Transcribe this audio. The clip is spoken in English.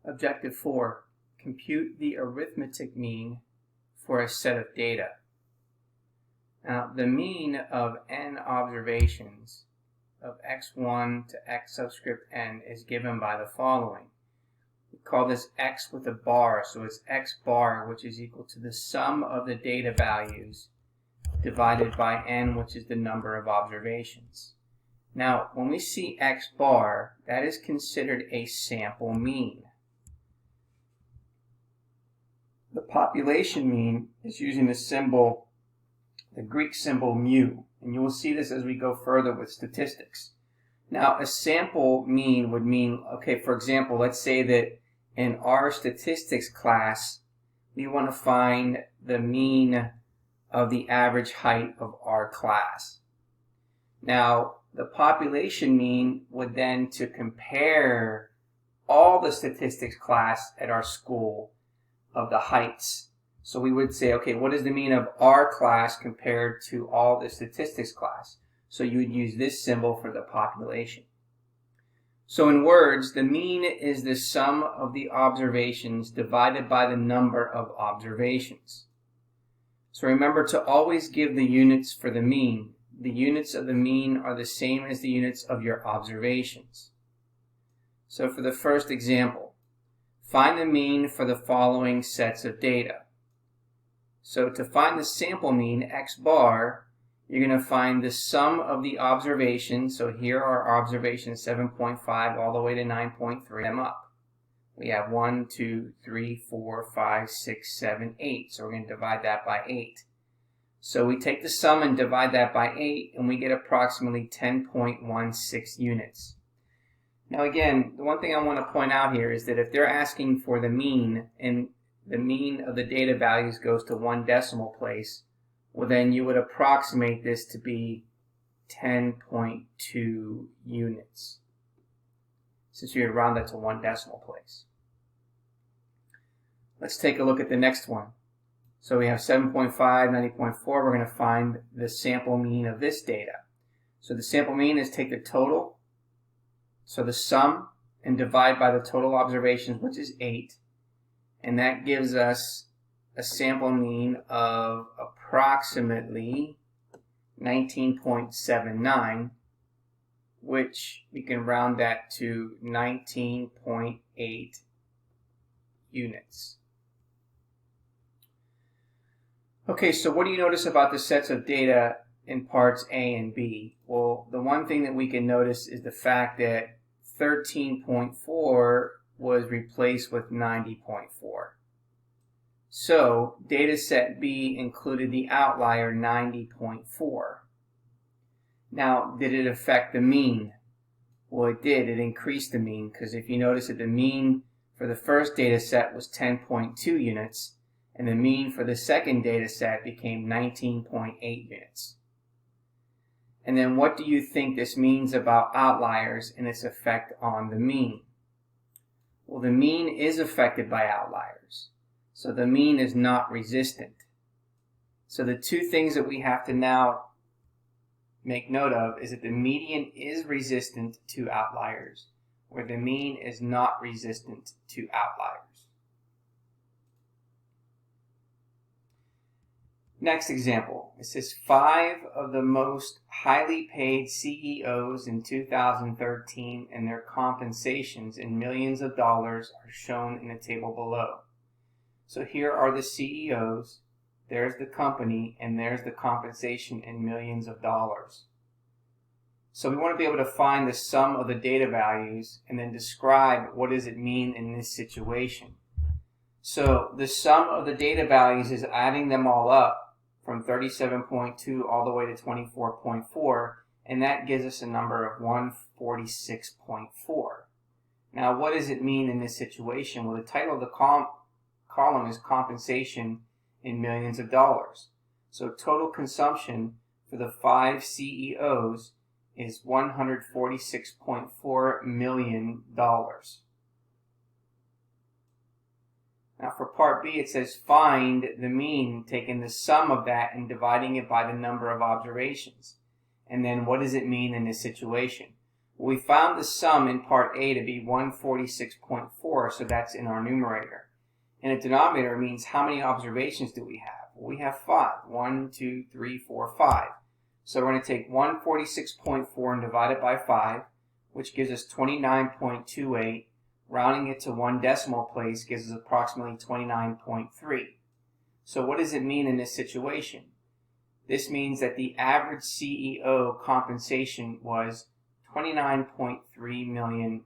Objective 4. Compute the arithmetic mean for a set of data. Now, the mean of n observations of x1 to x subscript n is given by the following. We call this x with a bar, so it's x bar, which is equal to the sum of the data values divided by n, which is the number of observations. Now, when we see x bar, that is considered a sample mean. The population mean is using the symbol, the Greek symbol mu, and you will see this as we go further with statistics. Now, a sample mean would mean, okay, for example, let's say that in our statistics class, we want to find the mean of the average height of our class. Now, the population mean would then to compare all the statistics class at our school of the heights. So we would say, okay, what is the mean of our class compared to all the statistics class? So you would use this symbol for the population. So in words, the mean is the sum of the observations divided by the number of observations. So remember to always give the units for the mean. The units of the mean are the same as the units of your observations. So for the first example, find the mean for the following sets of data. So to find the sample mean, x bar, you're going to find the sum of the observations. So here are observations 7.5 all the way to 9.3. Them up. We have 1, 2, 3, 4, 5, 6, 7, 8. So we're going to divide that by 8. So we take the sum and divide that by 8, and we get approximately 10.16 units. Now again, the one thing I want to point out here is that if they're asking for the mean, and the mean of the data values goes to 1 decimal place, well then you would approximate this to be 10.2 units, since you would round that to 1 decimal place. Let's take a look at the next one. So we have 7.5, 90.4. We're going to find the sample mean of this data. So the sample mean is take the total, so the sum, and divide by the total observations, which is 8. And that gives us a sample mean of approximately 19.79, which we can round that to 19.8 units. Okay, so what do you notice about the sets of data in parts A and B? Well, the one thing that we can notice is the fact that 13.4 was replaced with 90.4. So data set B included the outlier 90.4. Now, did it affect the mean? Well, it did. It increased the mean, because if you notice that the mean for the first data set was 10.2 units, and the mean for the second data set became 19.8 units. And then what do you think this means about outliers and its effect on the mean? Well, the mean is affected by outliers. So the mean is not resistant. So the two things that we have to now make note of is that the median is resistant to outliers, where the mean is not resistant to outliers. Next example, it says 5 of the most highly paid CEOs in 2013 and their compensations in millions of dollars are shown in the table below. So here are the CEOs, there's the company, and there's the compensation in millions of dollars. So we want to be able to find the sum of the data values and then describe what does it mean in this situation. So the sum of the data values is adding them all up from 37.2 all the way to 24.4, and that gives us a number of 146.4. Now, what does it mean in this situation? Well, the title of the column is compensation in millions of dollars. So total consumption for the 5 CEOs is $146.4 million. Now for part B, it says find the mean, taking the sum of that and dividing it by the number of observations. And then what does it mean in this situation? We found the sum in part A to be 146.4, so that's in our numerator. And a denominator means how many observations do we have? Well, we have 5. 1, 2, 3, 4, 5. So we're going to take 146.4 and divide it by 5, which gives us 29.28. Rounding it to one decimal place gives us approximately 29.3. So what does it mean in this situation? This means that the average CEO compensation was $29.3 million.